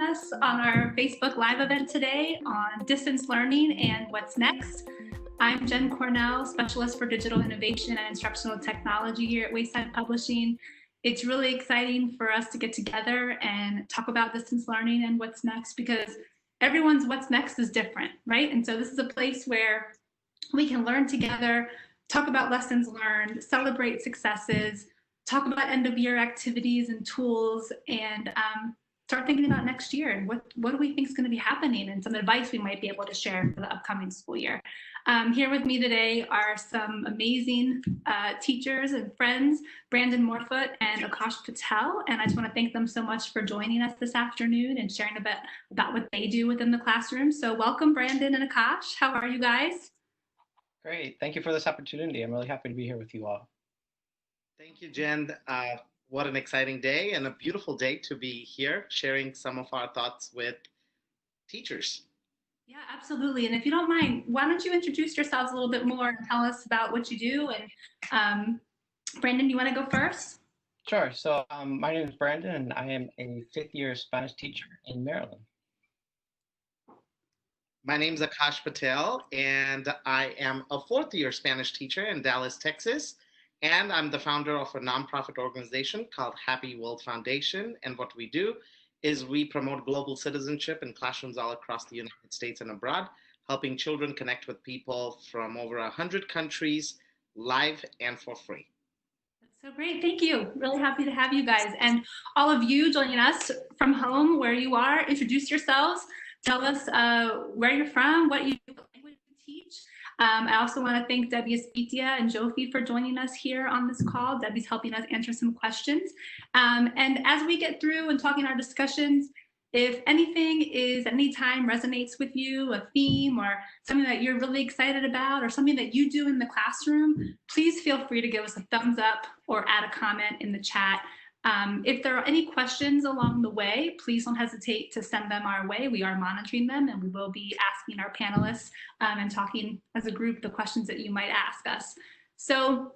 us on our Facebook Live event today on distance learning and what's next. I'm Jen Cornell, Specialist for Digital Innovation and Instructional Technology here at Wayside Publishing. It's really exciting for us to get together and talk about distance learning and what's next, because everyone's what's next is different, right? And so this is a place where we can learn together, talk about lessons learned, celebrate successes, talk about end of year activities and tools, and start thinking about next year and what do we think is going to be happening, and some advice we might be able to share for the upcoming school year. Here with me today are some amazing teachers and friends, Brandon Morfoot and Akash Patel, and I just want to thank them so much for joining us this afternoon and sharing a bit about what they do within the classroom. So welcome, Brandon and Akash. How are you guys? Great. Thank you for this opportunity. I'm really happy to be here with you all. Thank you, Jen. What an exciting day and a beautiful day to be here sharing some of our thoughts with teachers. Yeah, absolutely. And if you don't mind, why don't you introduce yourselves a little bit more and tell us about what you do? And Brandon, you want to go first? Sure. So my name is Brandon, and I am a fifth-year Spanish teacher in Maryland. My name is Akash Patel, and I am a fourth-year Spanish teacher in Dallas, Texas. And I'm the founder of a nonprofit organization called Happy World Foundation. And what we do is we promote global citizenship in classrooms all across the United States and abroad, helping children connect with people from over 100 countries, live and for free. That's so great. Thank you. Really happy to have you guys. And all of you joining us from home, where you are, introduce yourselves. Tell us where you're from, what language you teach. I also want to thank Debbie Espitia and Jofi for joining us here on this call. Debbie's helping us answer some questions. And as we get through and talking our discussions, if anything is at any time resonates with you, a theme or something that you're really excited about or something that you do in the classroom, please feel free to give us a thumbs up or add a comment in the chat. If there are any questions along the way, please don't hesitate to send them our way. We are monitoring them, and we will be asking our panelists and talking as a group the questions that you might ask us. So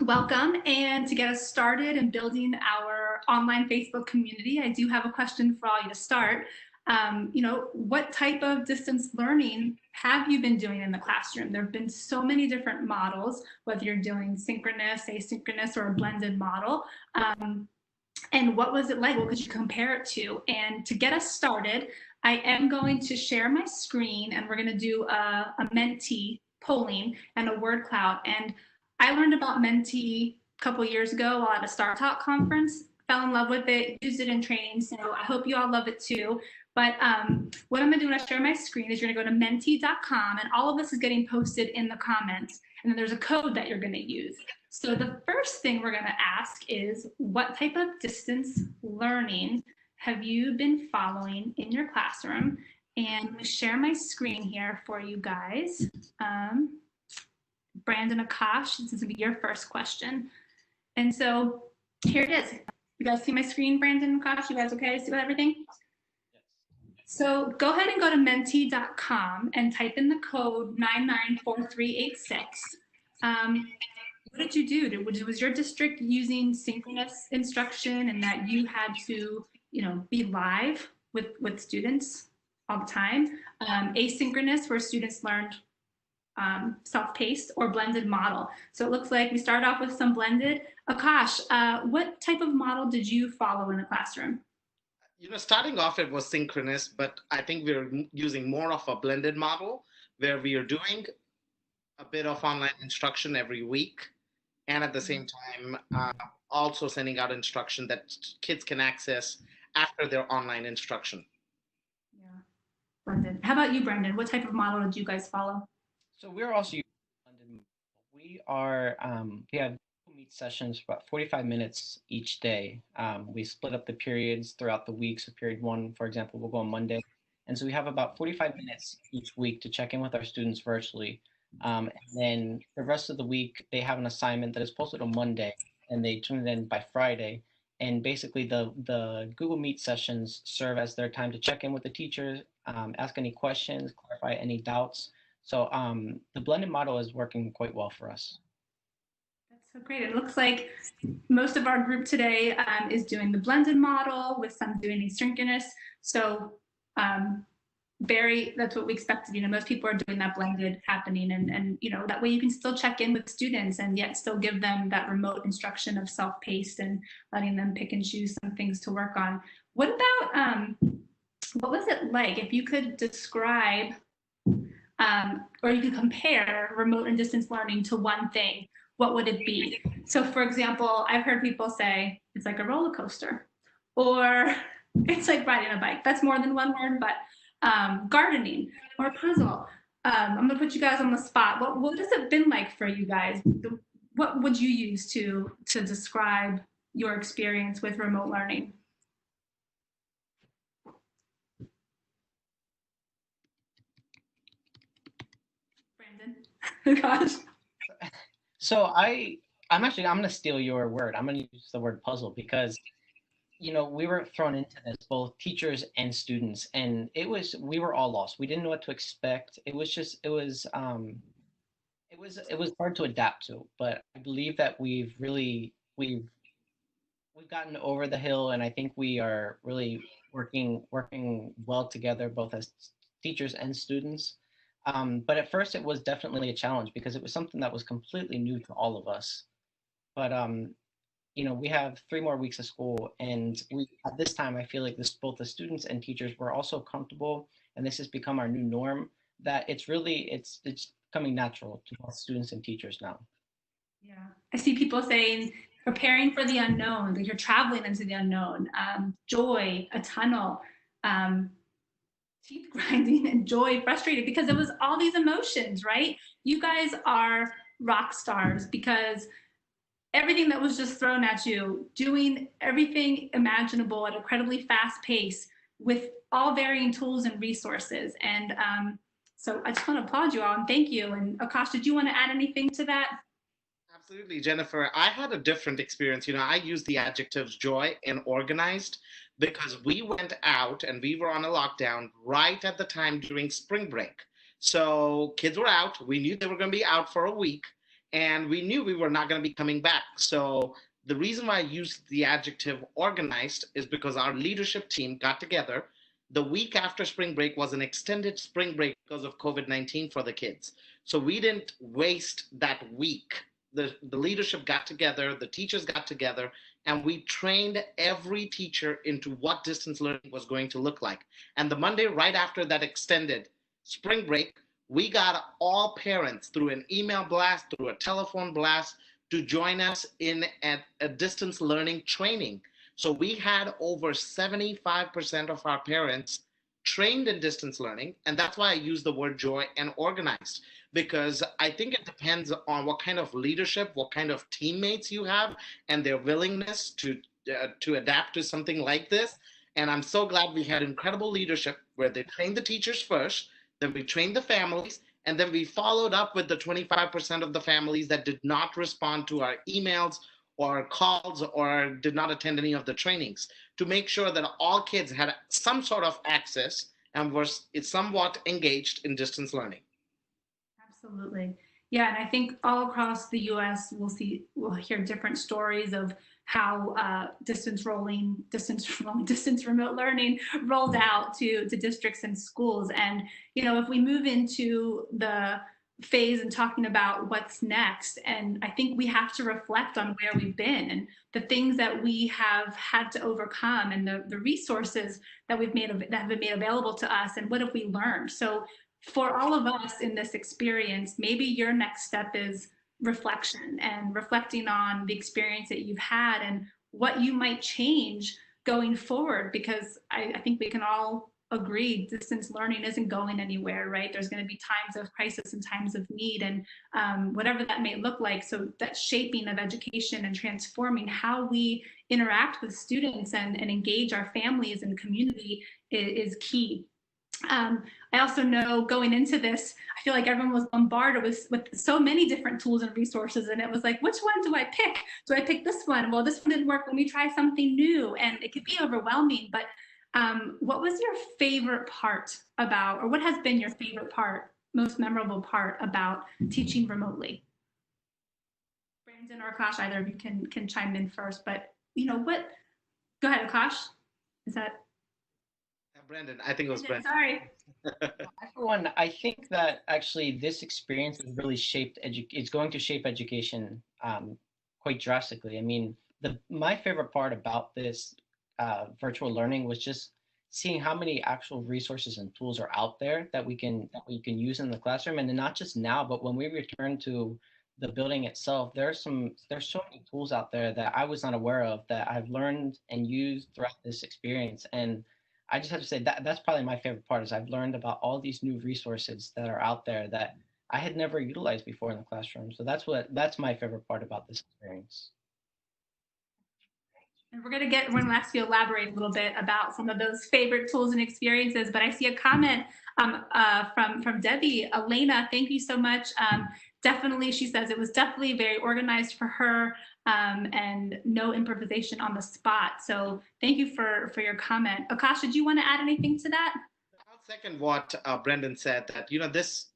welcome, and to get us started in building our online Facebook community, I do have a question for all you to start. What type of distance learning have you been doing in the classroom? There have been so many different models, whether you're doing synchronous, asynchronous, or a blended model. And what was it like? What could you compare it to? And to get us started, I am going to share my screen, and we're going to do a Menti polling and a word cloud. And I learned about Menti a couple years ago while at a Star Talk conference, fell in love with it, used it in training, so I hope you all love it too. But what I'm going to do when I share my screen is you're going to go to menti.com, and all of this is getting posted in the comments. And then there's a code that you're going to use. So the first thing we're going to ask is, what type of distance learning have you been following in your classroom? And I'm going to share my screen here for you guys. Brandon, Akash, this is going to be your first question. And so here it is. You guys see my screen, Brandon, Akash? You guys okay? See everything? So go ahead and go to menti.com and type in the code 994386. What did you do? Was your district using synchronous instruction and that you had to, be live with students all the time? Asynchronous, where students learned self-paced, or blended model? So it looks like we start off with some blended. Akash, what type of model did you follow in the classroom? Starting off, it was synchronous, but I think we're using more of a blended model where we are doing a bit of online instruction every week, and at the same time, also sending out instruction that kids can access after their online instruction. Yeah, blended. How about you, Brendan? What type of model did you guys follow? So we're also using blended. We have Meet sessions for about 45 minutes each day. We split up the periods throughout the week. So period 1, for example, will go on Monday. And so we have about 45 minutes each week to check in with our students virtually. And then the rest of the week, they have an assignment that is posted on Monday, and they turn it in by Friday. And basically the Google Meet sessions serve as their time to check in with the teachers, ask any questions, clarify any doubts. So the blended model is working quite well for us. So great. It looks like most of our group today is doing the blended model with some doing asynchronous. So that's what we expected. Most people are doing that blended happening, and that way you can still check in with students and yet still give them that remote instruction of self-paced and letting them pick and choose some things to work on. What about what was it like if you could describe or you could compare remote and distance learning to one thing? What would it be? So for example, I've heard people say it's like a roller coaster, or it's like riding a bike. That's more than one word, but gardening or a puzzle. I'm gonna put you guys on the spot. What has it been like for you guys? What would you use to describe your experience with remote learning? Brandon, gosh. So I'm going to steal your word. I'm going to use the word puzzle because, we were thrown into this, both teachers and students, and we were all lost. We didn't know what to expect. It was hard to adapt to, but I believe that we've gotten over the hill, and I think we are really working well together, both as teachers and students. But at first, it was definitely a challenge because it was something that was completely new to all of us. But we have 3 more weeks of school, and at this time, I feel like both the students and teachers were also comfortable, and this has become our new norm. That it's becoming natural to both students and teachers now. Yeah, I see people saying preparing for the unknown, like you're traveling into the unknown, joy, a tunnel, teeth grinding, and joy, frustrated, because it was all these emotions, right? You guys are rock stars because everything that was just thrown at you, doing everything imaginable at an incredibly fast pace with all varying tools and resources. And so I just want to applaud you all and thank you. And Akash, did you want to add anything to that? Absolutely, Jennifer. I had a different experience. I used the adjectives joy and organized because we went out and we were on a lockdown right at the time during spring break. So kids were out. We knew they were going to be out for a week, and we knew we were not going to be coming back. So the reason why I used the adjective organized is because our leadership team got together. The week after spring break was an extended spring break because of COVID-19 for the kids. So we didn't waste that week. The leadership got together, the teachers got together, and we trained every teacher into what distance learning was going to look like. And the Monday right after that extended spring break, we got all parents through an email blast, through a telephone blast, to join us in a distance learning training. So we had over 75% of our parents trained in distance learning, and that's why I use the word joy and organized, because I think it depends on what kind of leadership, what kind of teammates you have, and their willingness to adapt to something like this. And I'm so glad we had incredible leadership where they trained the teachers first, then we trained the families, and then we followed up with the 25% of the families that did not respond to our emails or calls or did not attend any of the trainings, to make sure that all kids had some sort of access and were somewhat engaged in distance learning. Absolutely. Yeah, and I think all across the U.S. we'll hear different stories of how distance remote learning rolled out to districts and schools. And if we move into the phase and talking about what's next, and I think we have to reflect on where we've been and the things that we have had to overcome, and the resources that have been made available to us, and what have we learned. So for all of us in this experience, maybe your next step is reflection and reflecting on the experience that you've had and what you might change going forward, because I think we can all agree distance learning isn't going anywhere, right? There's going to be times of crisis and times of need, and whatever that may look like. So that shaping of education and transforming how we interact with students and engage our families and community is key. I also know going into this, I feel like everyone was bombarded with so many different tools and resources, and it was like, which one do I pick? Do I pick this one? Well, this one didn't work. Let me try something new. And it could be overwhelming, but what was your favorite part about, or what has been your favorite part, most memorable part about teaching remotely? Brandon or Akash, either of you can chime in first, but you know what? Go ahead, Akash. Is that Brandon, I think it was Brandon. Sorry. For one, I think that actually this experience has really shaped it's going to shape education quite drastically. I mean, my favorite part about this virtual learning was just seeing how many actual resources and tools are out there that we can use in the classroom, and then not just now, but when we return to the building itself, there's so many tools out there that I was not aware of that I've learned and used throughout this experience. And I just have to say that that's probably my favorite part is I've learned about all these new resources that are out there that I had never utilized before in the classroom. So that's my favorite part about this experience. And we're going to ask you to elaborate a little bit about some of those favorite tools and experiences. But I see a comment from Debbie. Elena, thank you so much. Definitely, she says it was definitely very organized for her and no improvisation on the spot. So thank you for your comment. Akash, did you want to add anything to that? I'll second what Brendan said, that, this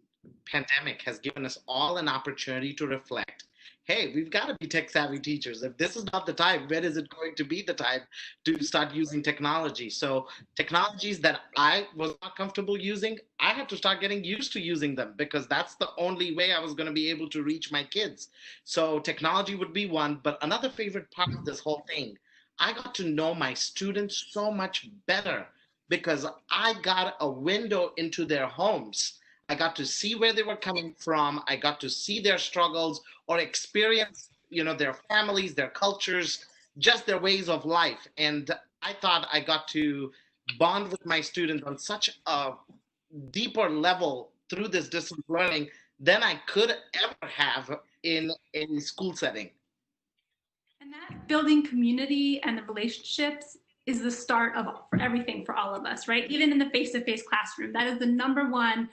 pandemic has given us all an opportunity to reflect. Hey, we've got to be tech savvy teachers. If this is not the time, when is it going to be the time to start using technology? So technologies that I was not comfortable using, I had to start getting used to using them because that's the only way I was going to be able to reach my kids. So technology would be one, but another favorite part of this whole thing, I got to know my students so much better because I got a window into their homes. I got to see where they were coming from. I got to see their struggles or experience, their families, their cultures, just their ways of life. And I thought I got to bond with my students on such a deeper level through this distance learning than I could ever have in a school setting. And that building community and the relationships is the start for everything for all of us, right? Even in the face-to-face classroom, that is the number one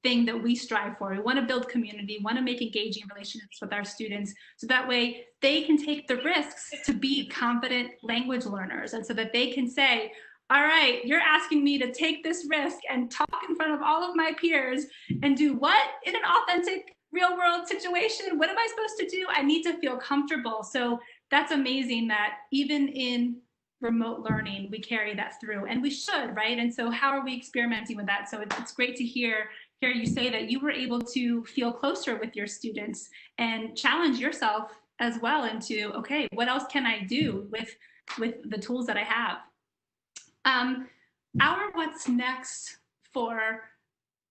thing that we strive for. We want to build community, want to make engaging relationships with our students, so that way they can take the risks to be confident language learners, and so that they can say, all right, you're asking me to take this risk and talk in front of all of my peers and do what in an authentic real world situation? What am I supposed to do? I need to feel comfortable. So that's amazing that even in remote learning, we carry that through, and we should, right? And so how are we experimenting with that? So it's great to hear you say that you were able to feel closer with your students and challenge yourself as well into, okay, what else can I do with the tools that I have? Our what's next for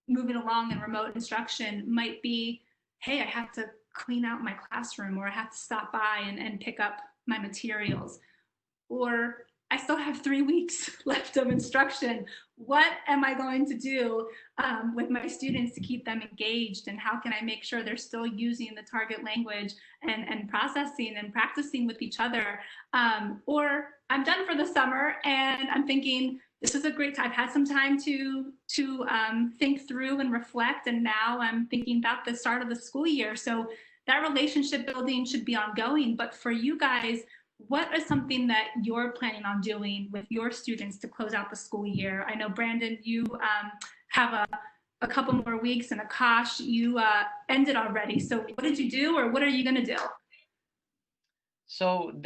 moving along in remote instruction might be, hey, I have to clean out my classroom, or I have to stop by and pick up my materials, or I still have 3 weeks left of instruction. What am I going to do with my students to keep them engaged? And how can I make sure they're still using the target language and processing and practicing with each other? Or I'm done for the summer and I'm thinking, this is a great time. I've had some time to think through and reflect, and now I'm thinking about the start of the school year. So that relationship building should be ongoing. But for you guys, what is something that you're planning on doing with your students to close out the school year? I know, Brandon, you have a couple more weeks, and Akash, you ended already. So what did you do, or what are you going to do? So,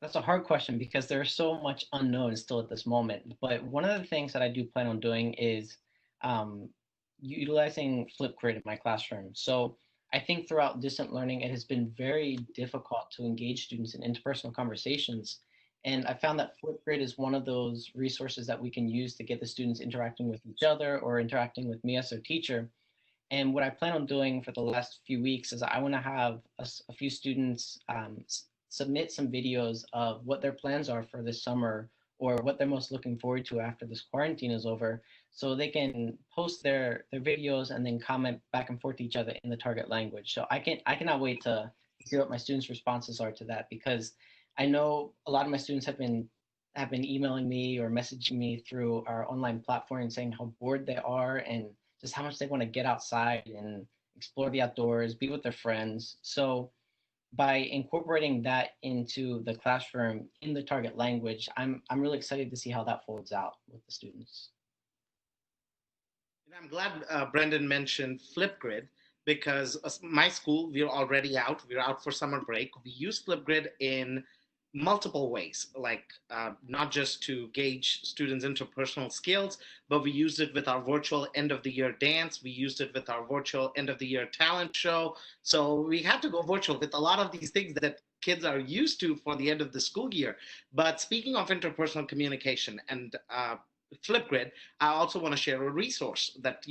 that's a hard question because there's so much unknown still at this moment. But one of the things that I do plan on doing is utilizing Flipgrid in my classroom. So I think throughout distant learning, it has been very difficult to engage students in interpersonal conversations. And I found that Flipgrid is one of those resources that we can use to get the students interacting with each other or interacting with me as their teacher. And what I plan on doing for the last few weeks is I want to have a few students submit some videos of what their plans are for this summer or what they're most looking forward to after this quarantine is over, so they can post their videos and then comment back and forth to each other in the target language. So I cannot wait to hear what my students' responses are to that, because I know a lot of my students have been emailing me or messaging me through our online platform and saying how bored they are and just how much they want to get outside and explore the outdoors, be with their friends. So by incorporating that into the classroom in the target language, I'm really excited to see how that folds out with the students. I'm glad Brendan mentioned Flipgrid. because my school, we're already out. We're out for summer break. We use Flipgrid in multiple ways, like not just to gauge students' interpersonal skills, but we used it with our virtual end of the year dance. We used it with our virtual end of the year talent show. So we had to go virtual with a lot of these things that kids are used to for the end of the school year. But speaking of interpersonal communication and Flipgrid, I also want to share a resource that,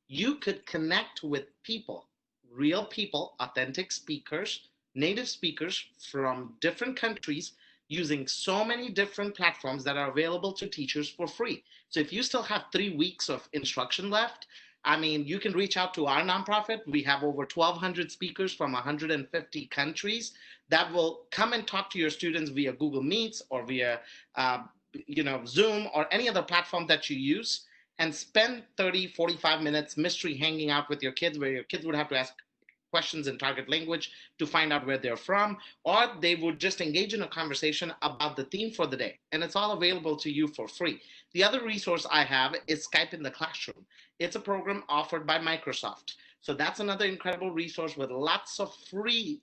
you could connect with people, real people, authentic speakers, native speakers from different countries using so many different platforms that are available to teachers for free. So if you still have 3 weeks of instruction left, I mean, you can reach out to our nonprofit. We have over 1,200 speakers from 150 countries that will come and talk to your students via Google Meets or via, Zoom or any other platform that you use, and spend 30, 45 minutes mystery hanging out with your kids, where your kids would have to ask questions in target language to find out where they're from, or they would just engage in a conversation about the theme for the day. And it's all available to you for free. The other resource I have is Skype in the Classroom. It's a program offered by Microsoft. So that's another incredible resource with lots of free,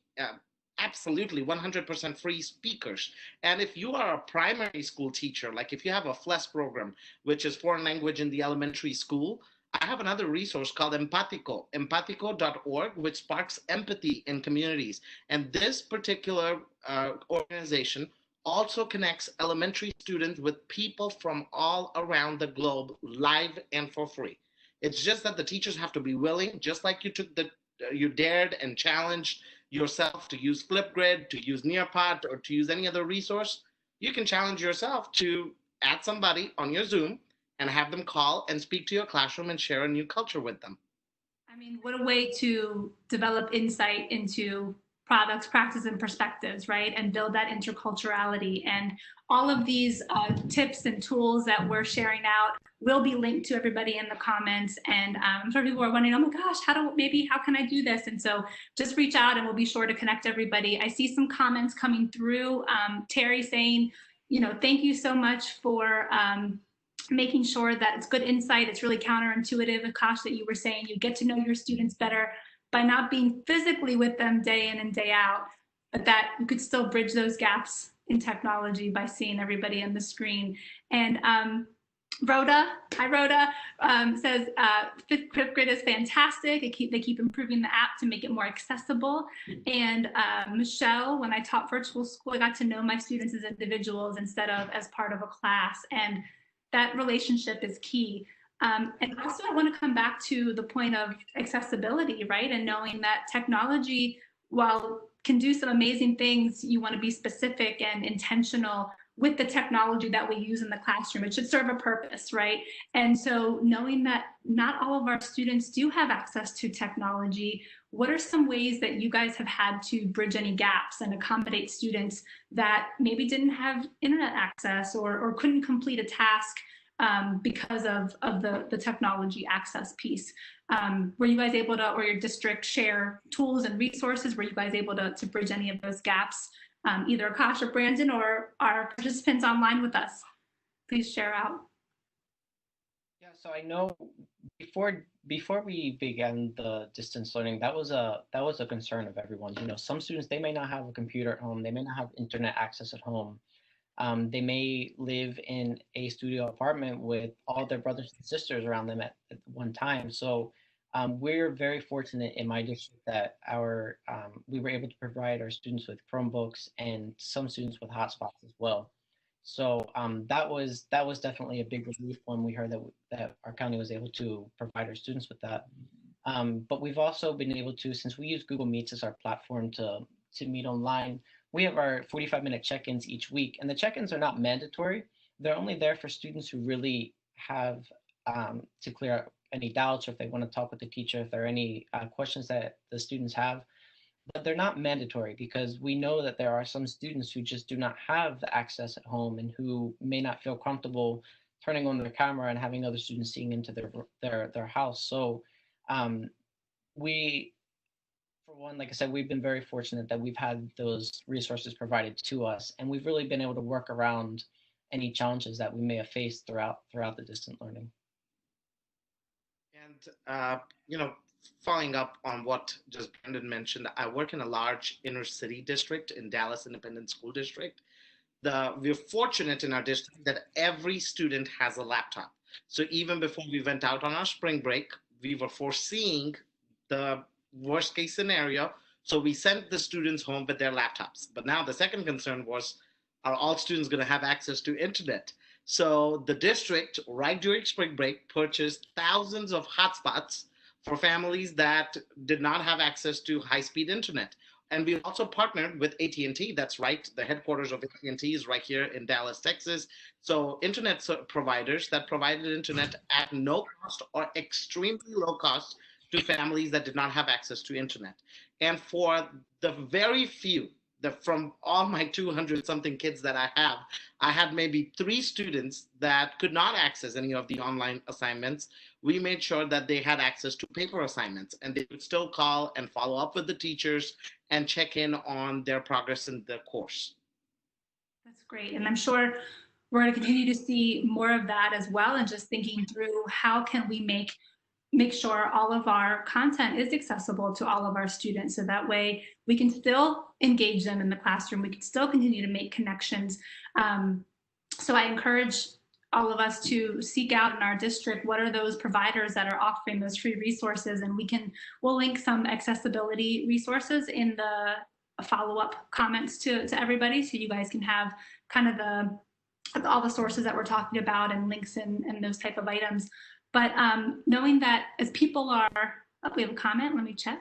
absolutely 100% free speakers. And if you are a primary school teacher, like if you have a FLES program, which is foreign language in the elementary school, I have another resource called Empatico, empatico.org, which sparks empathy in communities. And this particular organization also connects elementary students with people from all around the globe, live and for free. It's just that the teachers have to be willing, just like you dared and challenged yourself to use Flipgrid, to use Nearpod, or to use any other resource. You can challenge yourself to add somebody on your Zoom and have them call and speak to your classroom and share a new culture with them. I mean, what a way to develop insight into products, practices, and perspectives, right? And build that interculturality. And all of these tips and tools that we're sharing out will be linked to everybody in the comments. And I'm sure people are wondering, oh my gosh, how can I do this? And so just reach out and we'll be sure to connect everybody. I see some comments coming through. Terry saying, thank you so much for making sure that it's good insight. It's really counterintuitive, Akash, that you were saying you get to know your students better by not being physically with them day in and day out, but that you could still bridge those gaps in technology by seeing everybody on the screen. And Rhoda, hi Rhoda, says Flipgrid is fantastic. They keep improving the app to make it more accessible. And Michelle, when I taught virtual school, I got to know my students as individuals instead of as part of a class. And that relationship is key. And also I want to come back to the point of accessibility, right? And knowing that technology, while can do some amazing things, you want to be specific and intentional with the technology that we use in the classroom. It should serve a purpose, right? And so knowing that not all of our students do have access to technology, what are some ways that you guys have had to bridge any gaps and accommodate students that maybe didn't have internet access or couldn't complete a task because of the technology access piece? Were you guys able to, or your district, share tools and resources? Were you guys able to bridge any of those gaps? Either Akash or Brandon or our participants online with us. Please share out. Yeah, so I know before we began the distance learning, that was a concern of everyone. Some students, they may not have a computer at home, they may not have internet access at home. They may live in a studio apartment with all their brothers and sisters around them at one time. So we're very fortunate in my district that we were able to provide our students with Chromebooks and some students with hotspots as well. So that was definitely a big relief when we heard that our county was able to provide our students with that. But we've also been able to, since we use Google Meets as our platform to meet online, we have our 45-minute check-ins each week, and the check-ins are not mandatory. They're only there for students who really have to clear up any doubts, or if they want to talk with the teacher, if there are any questions that the students have. But they're not mandatory because we know that there are some students who just do not have the access at home and who may not feel comfortable turning on their camera and having other students seeing into their house. So we, for one, like I said, we've been very fortunate that we've had those resources provided to us, and we've really been able to work around any challenges that we may have faced throughout the distant learning. And following up on what just Brendan mentioned, I work in a large inner city district in Dallas Independent School District. We're fortunate in our district that every student has a laptop. So even before we went out on our spring break, we were foreseeing the worst case scenario. So we sent the students home with their laptops. But now the second concern was, are all students going to have access to internet? So the district, right during spring break, purchased thousands of hotspots for families that did not have access to high-speed internet. And we also partnered with AT&T. That's right. The headquarters of AT&T is right here in Dallas, Texas. So internet providers that provided internet at no cost or extremely low cost to families that did not have access to internet. And for the very few, from all my 200 something kids that I had maybe 3 students that could not access any of the online assignments. We made sure that they had access to paper assignments, and they could still call and follow up with the teachers and check in on their progress in the course. That's great. And I'm sure we're going to continue to see more of that as well, and just thinking through how can we make sure all of our content is accessible to all of our students, so that way we can still engage them in the classroom, we can still continue to make connections. So I encourage all of us to seek out in our district what are those providers that are offering those free resources, and we'll link some accessibility resources in the follow-up comments to everybody, so you guys can have kind of all the sources that we're talking about and links and those type of items. But knowing that as people are, we have a comment, let me check.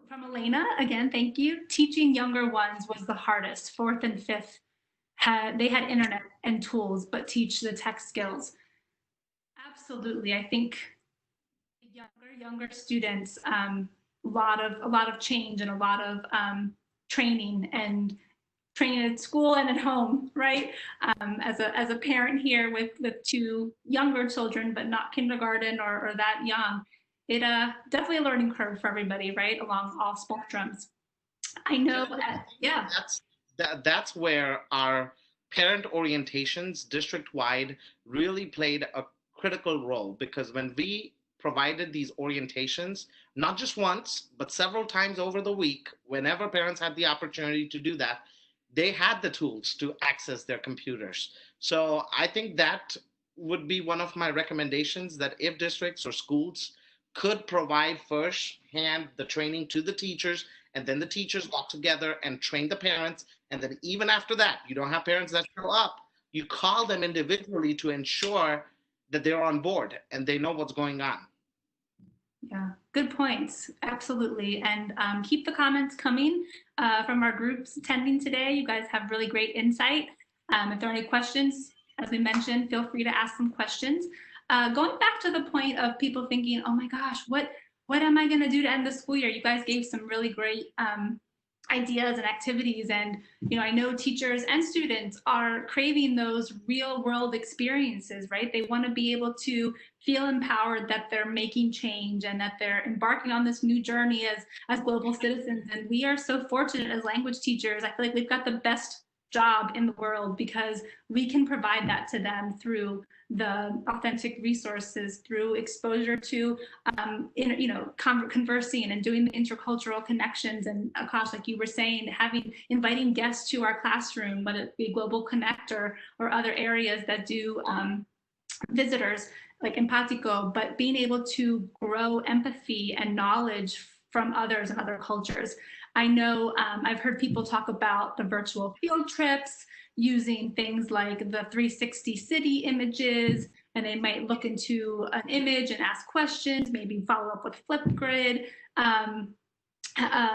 From Elena, again, thank you. Teaching younger ones was the hardest. 4th and 5th, they had internet and tools, but teach the tech skills. Absolutely, I think younger students, a lot of change and a lot of training at school and at home, right? As a parent here with 2 younger children, but not kindergarten or that young, it definitely a learning curve for everybody, right? Along all spectrums. I know, yeah. That's where our parent orientations district-wide really played a critical role, because when we provided these orientations, not just once, but several times over the week, whenever parents had the opportunity to do that, they had the tools to access their computers. So I think that would be one of my recommendations, that if districts or schools could provide firsthand the training to the teachers, and then the teachers got together and trained the parents, and then even after that, you don't have parents that show up, you call them individually to ensure that they're on board and they know what's going on. Yeah, good points. Absolutely. And keep the comments coming from our groups attending today. You guys have really great insight. If there are any questions, as we mentioned, feel free to ask some questions. Going back to the point of people thinking, oh my gosh, what am I going to do to end the school year? You guys gave some really great ideas and activities, and I know teachers and students are craving those real world experiences, right? They want to be able to feel empowered that they're making change and that they're embarking on this new journey as global citizens. And we are so fortunate as language teachers. I feel like we've got the best job in the world, because we can provide that to them through the authentic resources, through exposure to conversing and doing the intercultural connections. And Akash, like you were saying, inviting guests to our classroom, whether it be Global Connect or other areas that do visitors like Empatico, but being able to grow empathy and knowledge from others and other cultures. I know I've heard people talk about the virtual field trips, using things like the 360 city images, and they might look into an image and ask questions, maybe follow up with Flipgrid.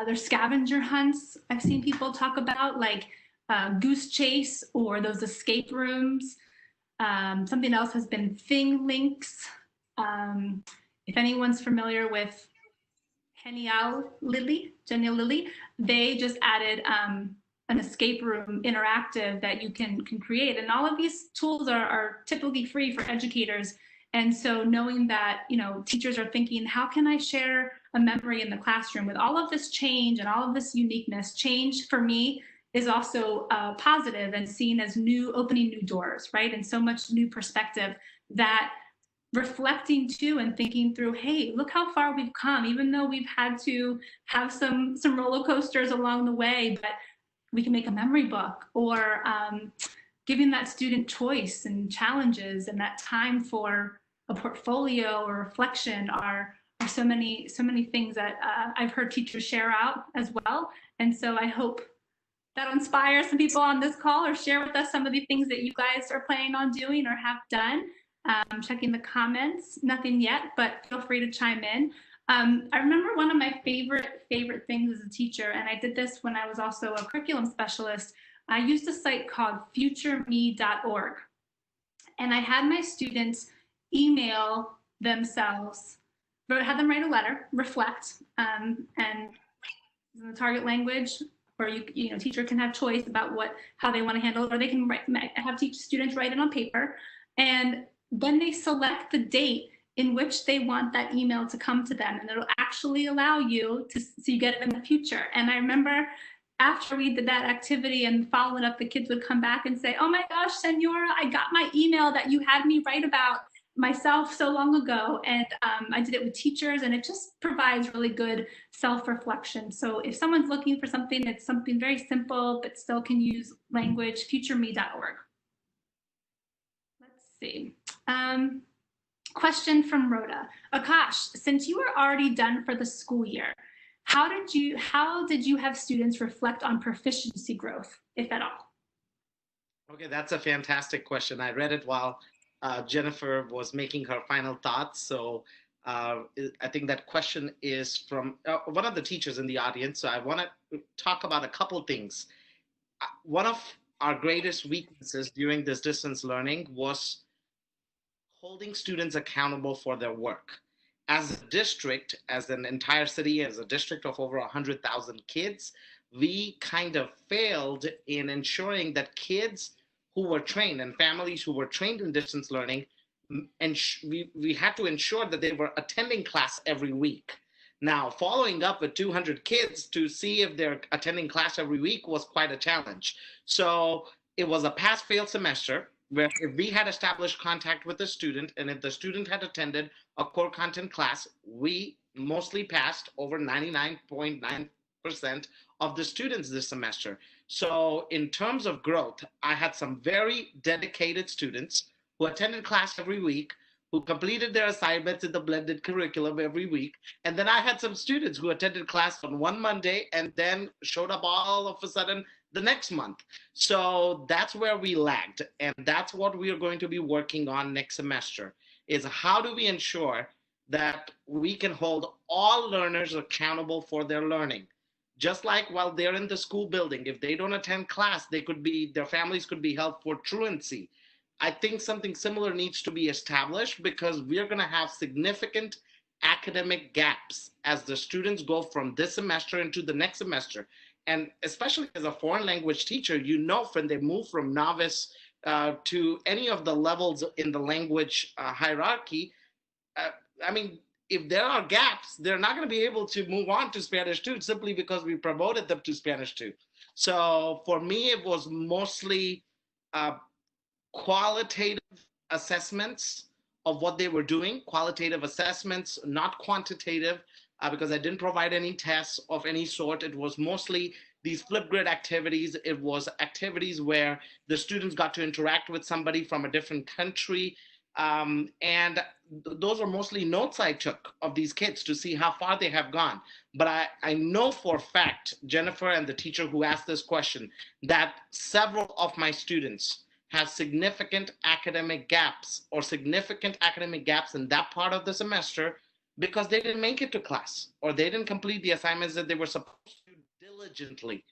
There's scavenger hunts I've seen people talk about, like Goose Chase or those escape rooms. Something else has been Thing Links. If anyone's familiar with Genial Lily, they just added an escape room interactive that you can create. And all of these tools are typically free for educators. And so knowing that, teachers are thinking, how can I share a memory in the classroom with all of this change and all of this uniqueness? Change for me is also positive and seen as opening new doors, right? And so much new perspective that reflecting too and thinking through, hey, look how far we've come, even though we've had to have some roller coasters along the way, but we can make a memory book, or giving that student choice and challenges and that time for a portfolio or reflection are so many things that I've heard teachers share out as well. And so I hope that inspires some people on this call, or share with us some of the things that you guys are planning on doing or have done. Checking the comments, nothing yet, but feel free to chime in. I remember one of my favorite things as a teacher, and I did this when I was also a curriculum specialist. I used a site called futureme.org, and I had my students email themselves, had them write a letter, reflect, and in the target language, where you know, teacher can have choice about how they want to handle it, or they can have students write it on paper, and then they select the date in which they want that email to come to them, and it'll actually allow you to, so you get it in the future. And I remember after we did that activity and following up, the kids would come back and say, oh my gosh, Senora, I got my email that you had me write about myself so long ago. And I did it with teachers, and it just provides really good self-reflection. So if someone's looking for something that's something very simple but still can use language, futureme.org. Let's see. Question from Rhoda. Akash, since you were already done for the school year, how did you have students reflect on proficiency growth, if at all? Okay, that's a fantastic question. I read it while Jennifer was making her final thoughts. So I think that question is from one of the teachers in the audience. So I want to talk about a couple things. One of our greatest weaknesses during this distance learning was holding students accountable for their work. As a district, as an entire city, as a district of over 100,000 kids, we kind of failed in ensuring that kids who were trained and families who were trained in distance learning, and we had to ensure that they were attending class every week. Now, following up with 200 kids to see if they're attending class every week was quite a challenge. So it was a pass-fail semester, where if we had established contact with the student, and if the student had attended a core content class, we mostly passed over 99.9% of the students this semester. So in terms of growth, I had some very dedicated students who attended class every week, who completed their assignments in the blended curriculum every week. And then I had some students who attended class on one Monday and then showed up all of a sudden the next month. So that's where we lagged. And that's what we are going to be working on next semester, is how do we ensure that we can hold all learners accountable for their learning. Just like while they're in the school building, if they don't attend class, their families could be held for truancy. I think something similar needs to be established, because we're going to have significant academic gaps as the students go from this semester into the next semester. And especially as a foreign language teacher, you know, when they move from novice to any of the levels in the language hierarchy, I mean, if there are gaps, they're not going to be able to move on to Spanish 2 simply because we promoted them to Spanish 2. So for me, it was mostly qualitative assessments of what they were doing, qualitative assessments, not quantitative, because I didn't provide any tests of any sort. It was mostly these flip grid activities. It was activities where the students got to interact with somebody from a different country. And those are mostly notes I took of these kids to see how far they have gone. But I know for a fact, Jennifer and the teacher who asked this question, that several of my students have significant academic gaps in that part of the semester because they didn't make it to class, or they didn't complete the assignments that they were supposed to diligently.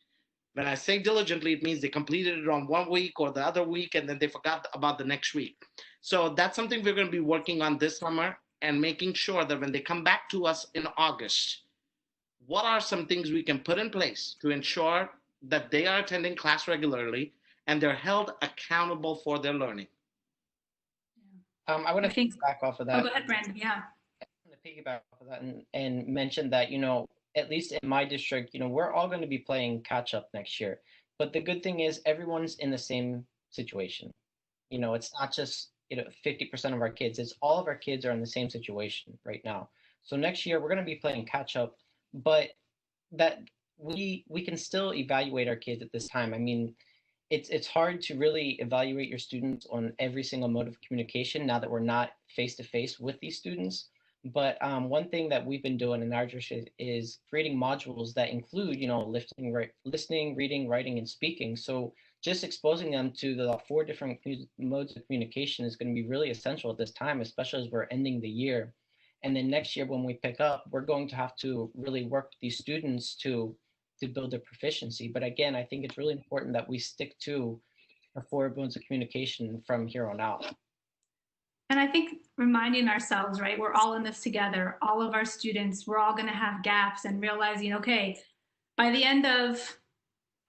When I say diligently, it means they completed it on one week or the other week, and then they forgot about the next week. So that's something we're going to be working on this summer, and making sure that when they come back to us in August, what are some things we can put in place to ensure that they are attending class regularly and they're held accountable for their learning. I want to piggyback off of that. Oh, go ahead, Brandon. Yeah. I want to piggyback off of that and mention that, you know, at least in my district, you know, we're all going to be playing catch up next year. But the good thing is everyone's in the same situation. You know, it's not just 50% of our kids. It's all of our kids are in the same situation right now. So next year we're going to be playing catch up, but that we can still evaluate our kids at this time. I mean, it's hard to really evaluate your students on every single mode of communication now that we're not face to face with these students. But one thing that we've been doing in our district is creating modules that include, listening, reading, writing, and speaking. So just exposing them to the four different modes of communication is going to be really essential at this time, especially as we're ending the year. And then next year when we pick up, we're going to have to really work with these students to build their proficiency. But again, I think it's really important that we stick to the four modes of communication from here on out. And I think reminding ourselves, right, we're all in this together, all of our students, we're all going to have gaps, and realizing, okay, by the end of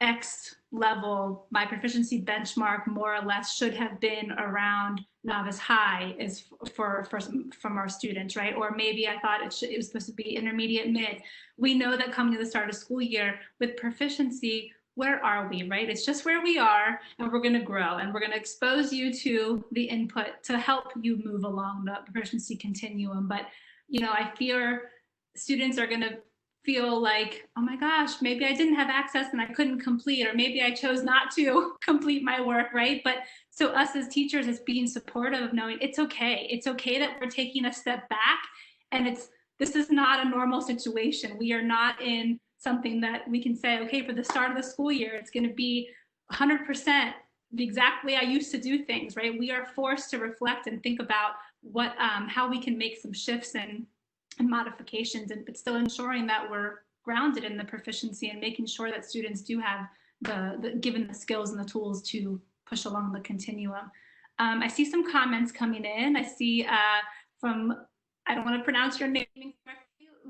X level, my proficiency benchmark more or less should have been around novice high is from our students, right? Or maybe I thought it was supposed to be intermediate mid. We know that coming to the start of school year with proficiency, where are we, right? It's just where we are, and we're going to grow, and we're going to expose you to the input to help you move along the proficiency continuum. But, I fear students are going to feel like, oh my gosh, maybe I didn't have access and I couldn't complete, or maybe I chose not to complete my work, right? But so us as teachers is being supportive of knowing it's okay. It's okay that we're taking a step back, and this is not a normal situation. We are not in something that we can say, okay, for the start of the school year, it's going to be 100% the exact way I used to do things, right? We are forced to reflect and think about how we can make some shifts and modifications, but still ensuring that we're grounded in the proficiency and making sure that students do have given the skills and the tools to push along the continuum. I see some comments coming in. I see from, I don't want to pronounce your name correctly,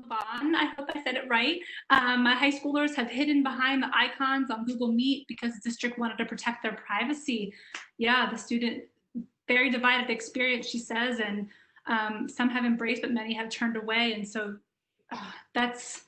Vaughn, I hope I said it right. My high schoolers have hidden behind the icons on Google Meet because the district wanted to protect their privacy. Yeah, the student, very divided experience, she says, and some have embraced, but many have turned away. And so that was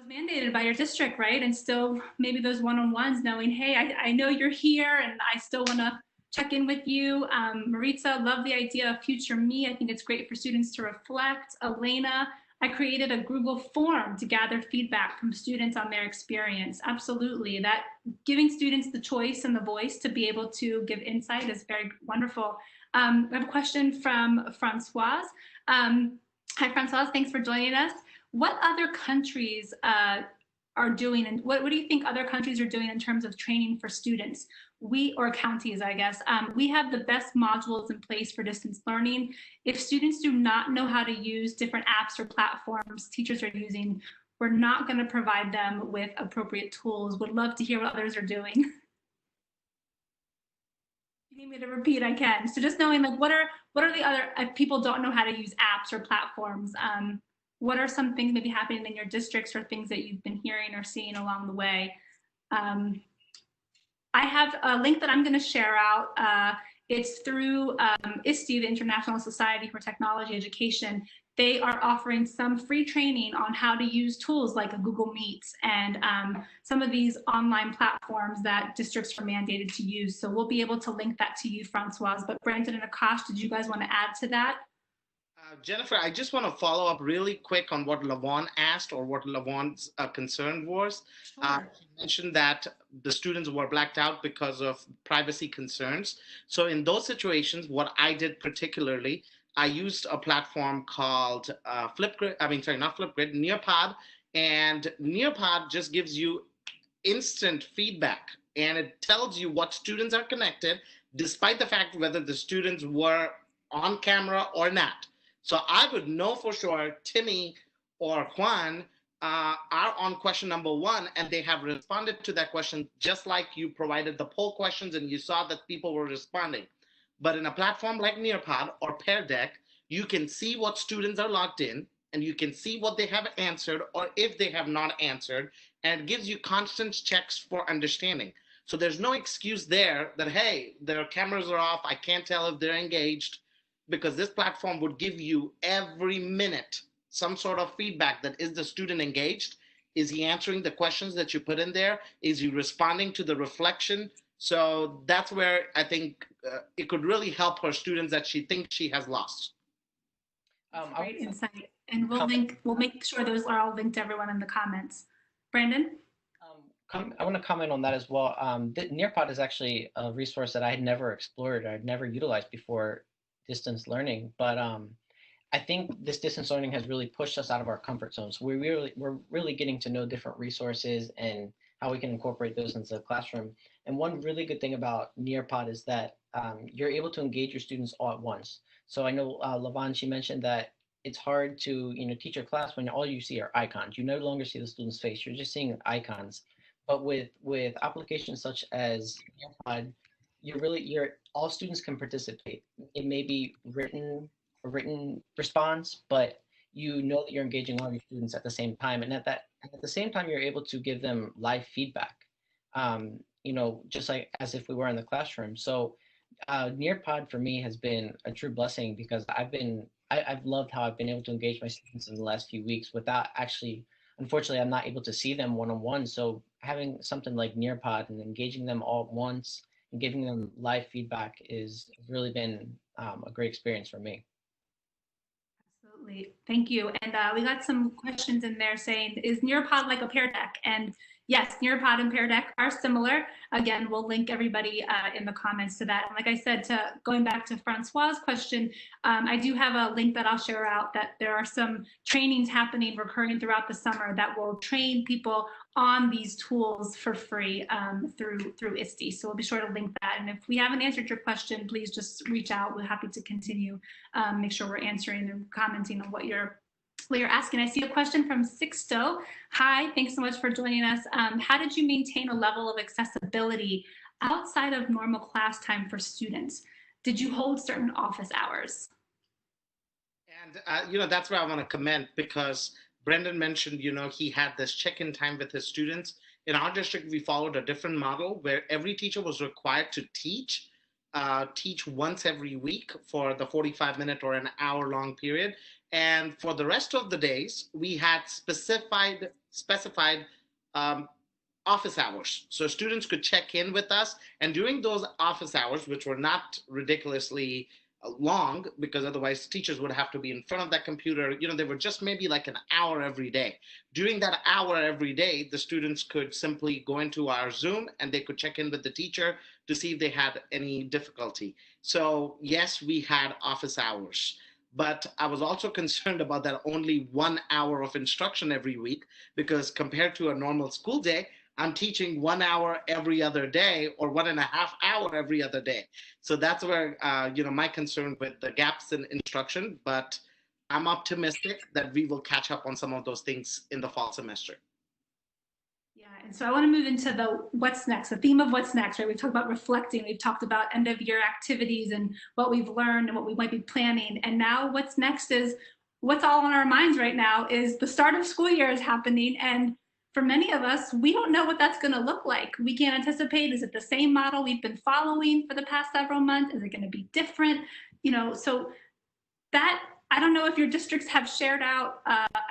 mandated by your district, right? And still maybe those one-on-ones knowing, hey, I know you're here and I still want to check in with you. Maritza, love the idea of future me. I think it's great for students to reflect. Elena, I created a Google form to gather feedback from students on their experience. Absolutely, that giving students the choice and the voice to be able to give insight is very wonderful. I have a question from Francoise. Hi, Francoise, thanks for joining us. What other countries are doing, and what do you think other countries are doing in terms of training for students? Or counties, I guess. We have the best modules in place for distance learning. If students do not know how to use different apps or platforms teachers are using, we're not going to provide them with appropriate tools. Would love to hear what others are doing. If you need me to repeat, I can. So just knowing, like, what are the other, if people don't know how to use apps or platforms, what are some things maybe happening in your districts or things that you've been hearing or seeing along the way? I have a link that I'm going to share out. It's through ISTE, the International Society for Technology Education. They are offering some free training on how to use tools like a Google Meets and some of these online platforms that districts are mandated to use. So we'll be able to link that to you, Francoise. But Brandon and Akash, did you guys want to add to that? Jennifer, I just want to follow up really quick on what Lavon asked, or what Lavon's concern was. Sure. She mentioned that the students were blacked out because of privacy concerns. So in those situations, what I did particularly, I used a platform called Nearpod. And Nearpod just gives you instant feedback, and it tells you what students are connected, despite the fact whether the students were on camera or not. So I would know for sure Timmy or Juan are on question number 1, and they have responded to that question just like you provided the poll questions and you saw that people were responding. But in a platform like Nearpod or Pear Deck, you can see what students are logged in, and you can see what they have answered or if they have not answered, and it gives you constant checks for understanding. So there's no excuse there that, hey, their cameras are off, I can't tell if they're engaged, because this platform would give you every minute some sort of feedback that, is the student engaged? Is he answering the questions that you put in there? Is he responding to the reflection? So that's where I think it could really help her students that she thinks she has lost. Great insight. And comment. we'll make sure those are all linked to everyone in the comments. Brandon? I want to comment on that as well. Nearpod is actually a resource that I had never explored, I'd never utilized before distance learning. But I think this distance learning has really pushed us out of our comfort zones. We're really getting to know different resources and how we can incorporate those into the classroom. And one really good thing about Nearpod is that you're able to engage your students all at once. So I know Lavan, she mentioned that it's hard to teach your class when all you see are icons. You no longer see the student's face. You're just seeing icons. But with applications such as Nearpod, you're all students can participate. It may be a written response, but you know that you're engaging all your students at the same time, and at the same time you're able to give them live feedback. Just like as if we were in the classroom. So Nearpod for me has been a true blessing because I've loved how I've been able to engage my students in the last few weeks without actually, unfortunately, I'm not able to see them one-on-one. So having something like Nearpod and engaging them all at once and giving them live feedback has really been a great experience for me. Absolutely. Thank you. And we got some questions in there saying, is Nearpod like a Pear Deck? And yes, Nearpod and Pear Deck are similar. Again, we'll link everybody in the comments to that. And like I said, going back to Francois's question, I do have a link that I'll share out that there are some trainings happening recurring throughout the summer that will train people on these tools for free through ISTE. So we'll be sure to link that. And if we haven't answered your question, please just reach out. We're happy to continue, make sure we're answering and commenting on what you're asking. I see a question from Sixto. Hi, thanks so much for joining us. How did you maintain a level of accessibility outside of normal class time for students? Did you hold certain office hours? And, that's where I want to comment because Brendan mentioned, he had this check-in time with his students. In our district, we followed a different model where every teacher was required to teach once every week for the 45-minute or an hour-long period. And for the rest of the days, we had specified office hours. So students could check in with us. And during those office hours, which were not ridiculously long, because otherwise teachers would have to be in front of that computer, they were just maybe like an hour every day. During that hour every day, the students could simply go into our Zoom and they could check in with the teacher to see if they had any difficulty. So yes, we had office hours. But I was also concerned about that only 1 hour of instruction every week, because compared to a normal school day, I'm teaching 1 hour every other day or 1.5 hours every other day. So that's where, my concern with the gaps in instruction, but I'm optimistic that we will catch up on some of those things in the fall semester. Yeah, and so I want to move into the what's next, the theme of what's next, right? We've talked about reflecting, we've talked about end of year activities and what we've learned and what we might be planning. And now what's next is what's all on our minds right now is the start of school year is happening. And for many of us, we don't know what that's going to look like. We can't anticipate, is it the same model we've been following for the past several months? Is it going to be different? So that, I don't know if your districts have shared out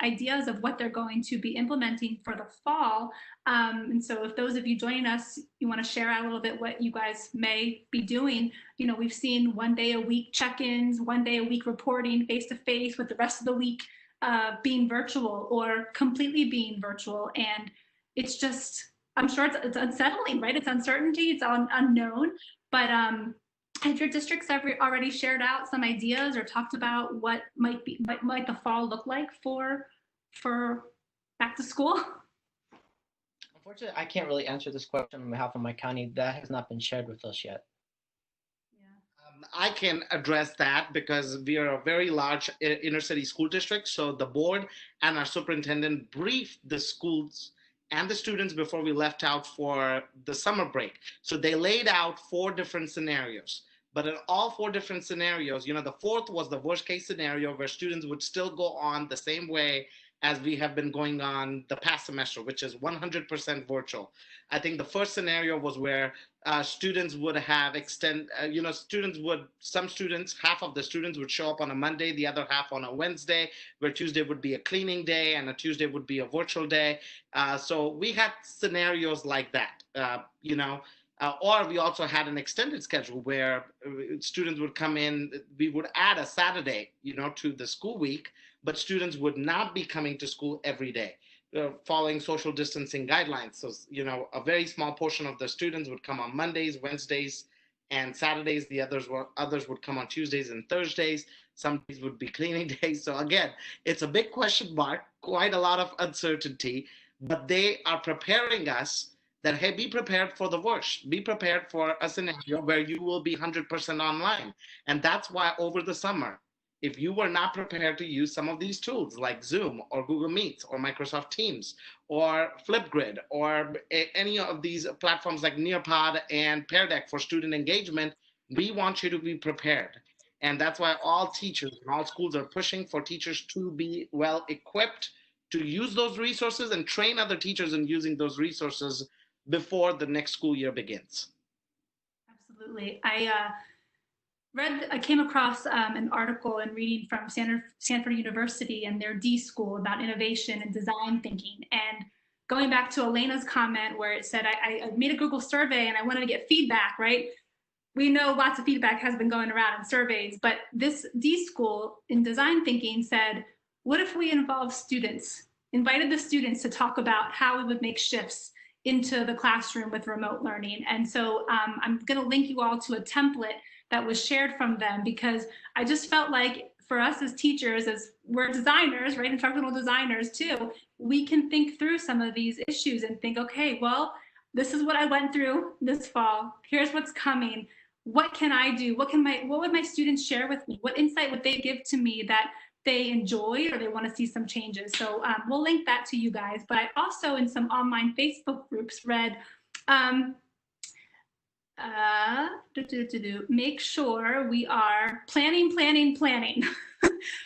ideas of what they're going to be implementing for the fall. And so if those of you joining us, you want to share out a little bit what you guys may be doing. We've seen 1 day a week check-ins, 1 day a week reporting face-to-face with the rest of the week being virtual or completely being virtual. And it's just, I'm sure it's unsettling, right? It's uncertainty, it's unknown, but have your districts ever already shared out some ideas or talked about what might the fall look like for back to school? Unfortunately, I can't really answer this question on behalf of my county. That has not been shared with us yet. I can address that because we are a very large inner city school district. So the board and our superintendent briefed the schools and the students before we left out for the summer break. So they laid out 4 different scenarios. But in all 4 different scenarios, the 4th was the worst case scenario where students would still go on the same way as we have been going on the past semester, which is 100% virtual. I think the first scenario was where students would have some students, half of the students would show up on a Monday, the other half on a Wednesday, where Tuesday would be a cleaning day and a Tuesday would be a virtual day. So we had scenarios like that, Or we also had an extended schedule where students would come in. We would add a Saturday, to the school week, but students would not be coming to school every day, following social distancing guidelines. So, a very small portion of the students would come on Mondays, Wednesdays, and Saturdays. The others would come on Tuesdays and Thursdays. Some days would be cleaning days. So again, it's a big question mark, quite a lot of uncertainty, but they are preparing us that, hey, be prepared for the worst. Be prepared for a scenario where you will be 100% online. And that's why over the summer, if you were not prepared to use some of these tools like Zoom or Google Meets or Microsoft Teams or Flipgrid or any of these platforms like Nearpod and Pear Deck for student engagement, we want you to be prepared. And that's why all teachers and all schools are pushing for teachers to be well equipped to use those resources and train other teachers in using those resources before the next school year begins. Absolutely. I came across an article and reading from Stanford University and their D School about innovation and design thinking. And going back to Elena's comment where it said, I made a Google survey and I wanted to get feedback, right? We know lots of feedback has been going around in surveys, but this D School in design thinking said, what if we involve students, invited the students to talk about how we would make shifts into the classroom with remote learning? And so I'm going to link you all to a template that was shared from them, because I just felt like for us as teachers, as we're designers, right, instructional designers too, we can think through some of these issues and think, okay, well, this is what I went through this fall. Here's what's coming. What can I do? What would my students share with me? What insight would they give to me that they enjoy or they want to see some changes? So we'll link that to you guys. But I also, in some online Facebook groups, read, make sure we are planning. Planning.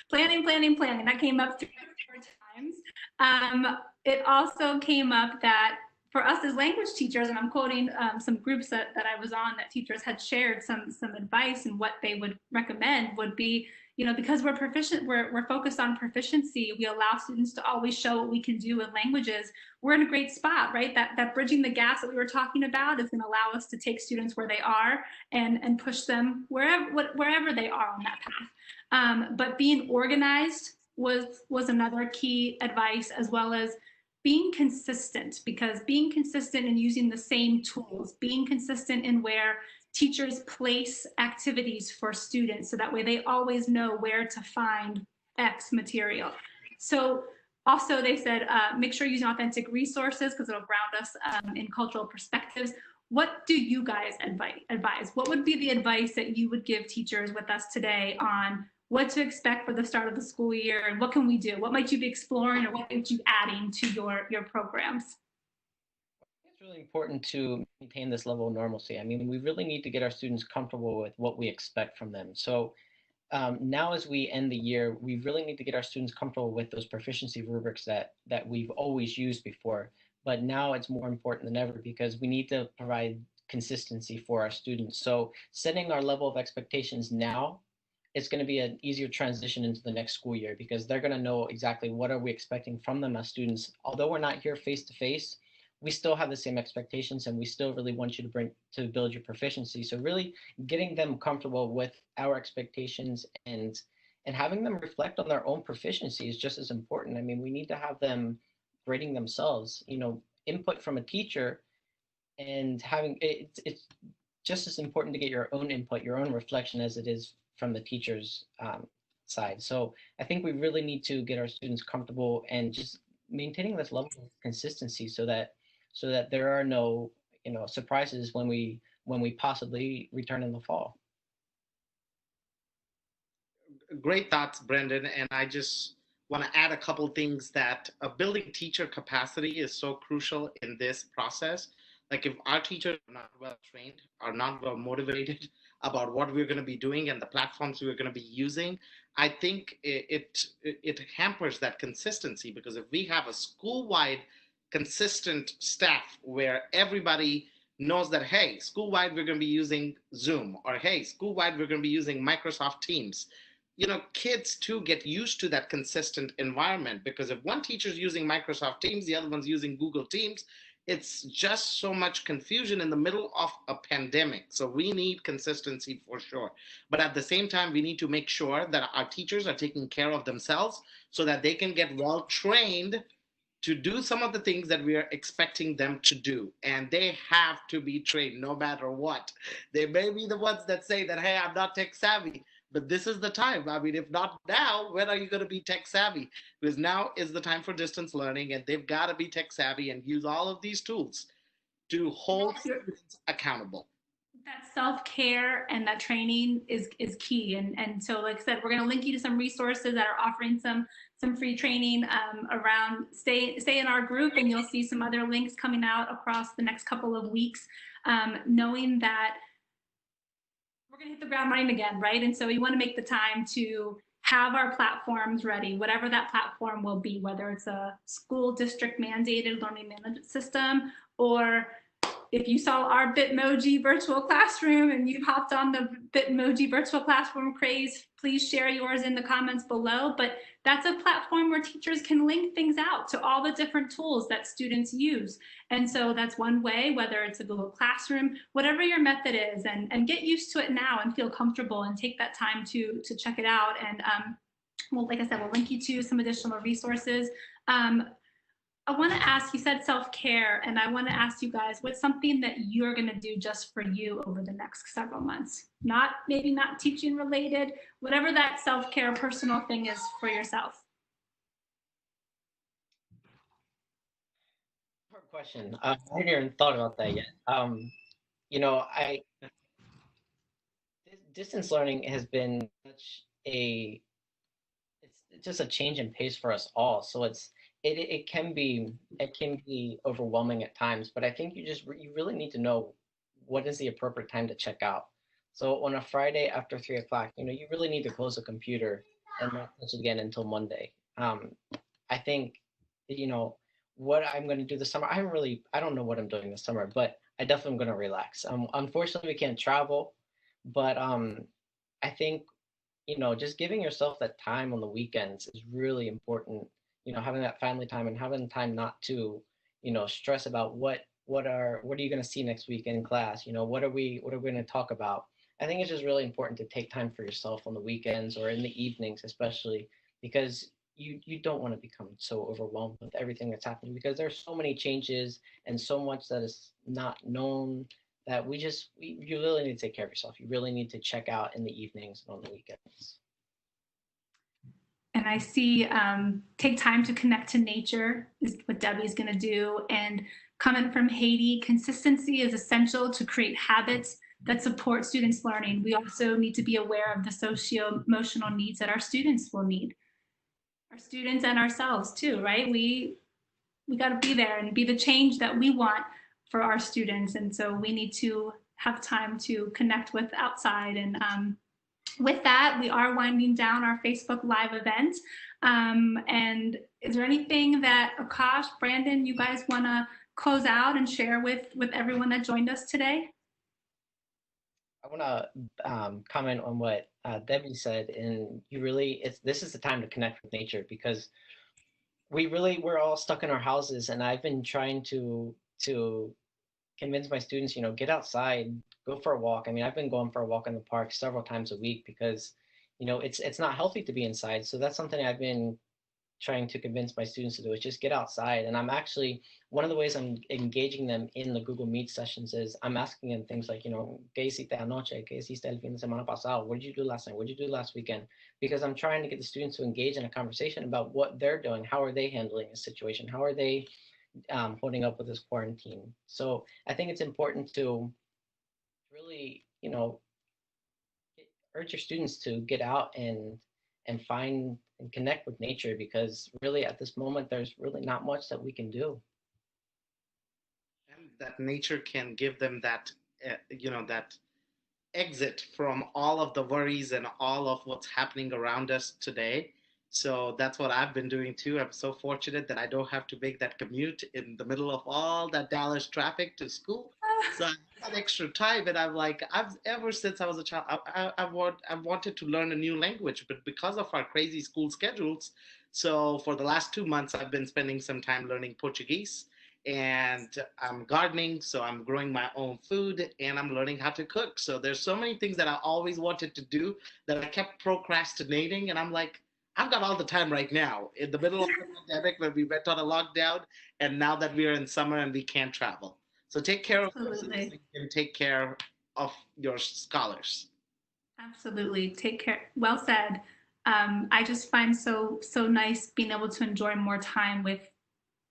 That came up 3 or 4 times. It also came up that for us as language teachers, and I'm quoting some groups that I was on, that teachers had shared some advice, and what they would recommend would be, because we're proficient, we're focused on proficiency, we allow students to always show what we can do with languages. We're in a great spot, right? That bridging the gaps that we were talking about is going to allow us to take students where they are and push them wherever they are on that path. But being organized was another key advice, as well as being consistent, because being consistent in using the same tools, being consistent in where teachers place activities for students, so that way they always know where to find X material. So also they said, make sure you're using authentic resources, because it'll ground us in cultural perspectives. What do you guys advise? What would be the advice that you would give teachers with us today on what to expect for the start of the school year, and what can we do? What might you be exploring, or what might you adding to your programs? It's really important to maintain this level of normalcy. I mean, we really need to get our students comfortable with what we expect from them. So now as we end the year, we really need to get our students comfortable with those proficiency rubrics that we've always used before. But now it's more important than ever, because we need to provide consistency for our students. So setting our level of expectations now, it's going to be an easier transition into the next school year, because they're going to know exactly what are we expecting from them as students. Although we're not here face to face, we still have the same expectations, and we still really want you to build your proficiency. So really getting them comfortable with our expectations and having them reflect on their own proficiency is just as important. I mean, we need to have them grading themselves, input from a teacher, and having it's just as important to get your own input, your own reflection, as it is from the teacher's side. So I think we really need to get our students comfortable and just maintaining this level of consistency, so that there are no surprises when we possibly return in the fall. Great thoughts, Brendan. And I just want to add a couple things that building teacher capacity is so crucial in this process. Like, if our teachers are not well trained, are not well motivated about what we're going to be doing and the platforms we're going to be using, I think it hampers that consistency. Because if we have a school-wide consistent staff where everybody knows that, hey, school-wide we're going to be using Zoom, or hey, school-wide we're going to be using Microsoft Teams, kids too get used to that consistent environment. Because if one teacher's using Microsoft Teams, the other one's using Google Teams, it's just so much confusion in the middle of a pandemic. So we need consistency for sure. But at the same time, we need to make sure that our teachers are taking care of themselves so that they can get well trained to do some of the things that we are expecting them to do. And they have to be trained no matter what. They may be the ones that say that, hey, I'm not tech savvy, but this is the time. I mean, if not now, when are you going to be tech savvy? Because now is the time for distance learning, and they've got to be tech savvy and use all of these tools to hold students accountable. That self-care and that training is key. And so, like I said, we're going to link you to some resources that are offering some free training around stay in our group, and you'll see some other links coming out across the next couple of weeks, knowing that we're going to hit the ground running again, right? And so we want to make the time to have our platforms ready, whatever that platform will be, whether it's a school district mandated learning management system, or if you saw our Bitmoji virtual classroom and you've hopped on the Bitmoji virtual classroom craze, please share yours in the comments below. But that's a platform where teachers can link things out to all the different tools that students use. And so that's one way, whether it's a Google Classroom, whatever your method is, and get used to it now and feel comfortable and take that time to check it out. And well, like I said, we'll link you to some additional resources. I want to ask, you said self-care, and I want to ask you guys, what's something that you're going to do just for you over the next several months? Maybe not teaching related, whatever that self-care personal thing is for yourself. Hard question. I haven't even thought about that yet. You know, distance learning has been such it's just a change in pace for us all. So it can be overwhelming at times, but I think you really need to know what is the appropriate time to check out. So on a Friday after 3 o'clock, you really need to close the computer and not touch it again until Monday. I think, what I'm going to do this summer, I don't know what I'm doing this summer, but I definitely am going to relax. Unfortunately, we can't travel, but I think, just giving yourself that time on the weekends is really important. Having that family time and having time not to, stress about what are you going to see next week in class? What are we going to talk about? I think it's just really important to take time for yourself on the weekends or in the evenings, especially because you don't want to become so overwhelmed with everything that's happening, because there's so many changes and so much that is not known that you really need to take care of yourself. You really need to check out in the evenings and on the weekends. And I see take time to connect to nature is what Debbie's going to do. And comment from Haiti, consistency is essential to create habits that support students' learning. We also need to be aware of the socio-emotional needs that our students will need. Our students and ourselves too, right? We got to be there and be the change that we want for our students. And so we need to have time to connect with outside. And with that, we are winding down our Facebook Live event. And is there anything that Akash, Brandon, you guys want to close out and share with everyone that joined us today? I want to comment on what Debbie said, and this is the time to connect with nature, because we're all stuck in our houses, and I've been trying to convince my students, get outside, go for a walk. I mean, I've been going for a walk in the park several times a week because, it's not healthy to be inside. So that's something I've been trying to convince my students to do, is just get outside. And I'm actually, one of the ways I'm engaging them in the Google Meet sessions is I'm asking them things like, ¿qué hiciste anoche? ¿Qué hiciste el fin de semana pasado? What did you do last night? What did you do last weekend? Because I'm trying to get the students to engage in a conversation about what they're doing. How are they handling the situation? How are they holding up with this quarantine? So I think it's important to really, urge your students to get out and find and connect with nature, because really at this moment there's really not much that we can do. And that nature can give them that that exit from all of the worries and all of what's happening around us today. So that's what I've been doing too. I'm so fortunate that I don't have to make that commute in the middle of all that Dallas traffic to school. So I have that extra time, and I'm like, ever since I was a child, I wanted to learn a new language, but because of our crazy school schedules, so for the last 2 months, I've been spending some time learning Portuguese. and I'm gardening, so I'm growing my own food, and I'm learning how to cook. So there's so many things that I always wanted to do that I kept procrastinating, and I'm like, I've got all the time right now in the middle of the pandemic when we went on a lockdown, and now that we are in summer and we can't travel. So take care of yourself so Absolutely. you can take care of your scholars. Absolutely. Take care. Well said. I just find so nice being able to enjoy more time with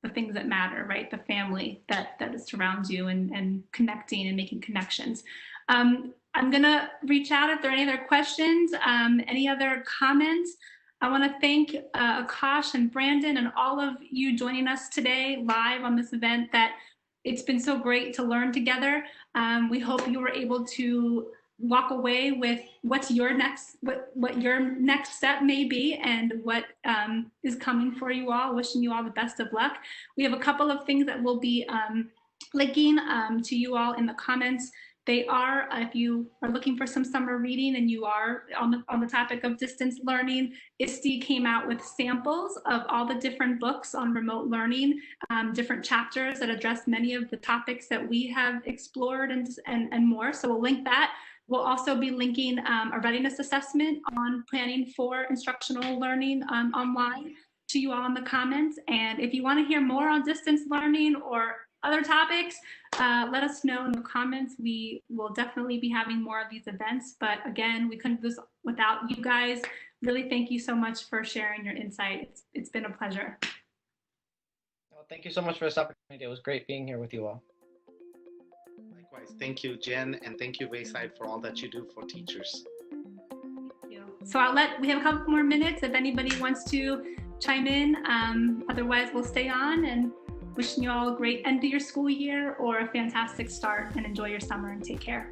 the things that matter, right? The family that surrounds you, and connecting and making connections. I'm gonna reach out if there are any other questions, any other comments. I want to thank Akash and Brandon and all of you joining us today live on this event. That it's been so great to learn together. We hope you were able to walk away with what your next step may be, and what is coming for you all. Wishing you all the best of luck. We have a couple of things that we'll be linking to you all in the comments. They are, if you are looking for some summer reading and you are on the topic of distance learning, ISTE came out with samples of all the different books on remote learning, different chapters that address many of the topics that we have explored, and more. So we'll link that. We'll also be linking a readiness assessment on planning for instructional learning online to you all in the comments. And if you want to hear more on distance learning or other topics, let us know in the comments. We will definitely be having more of these events. But again, we couldn't do this without you guys. Really, thank you so much for sharing your insight. It's been a pleasure. Well, thank you so much for this opportunity. It was great being here with you all. Likewise. Thank you, Jen, and thank you, Wayside, for all that you do for teachers. Thank you. So we have a couple more minutes if anybody wants to chime in. Otherwise, we'll stay on, and wishing you all a great end of your school year or a fantastic start, and enjoy your summer and take care.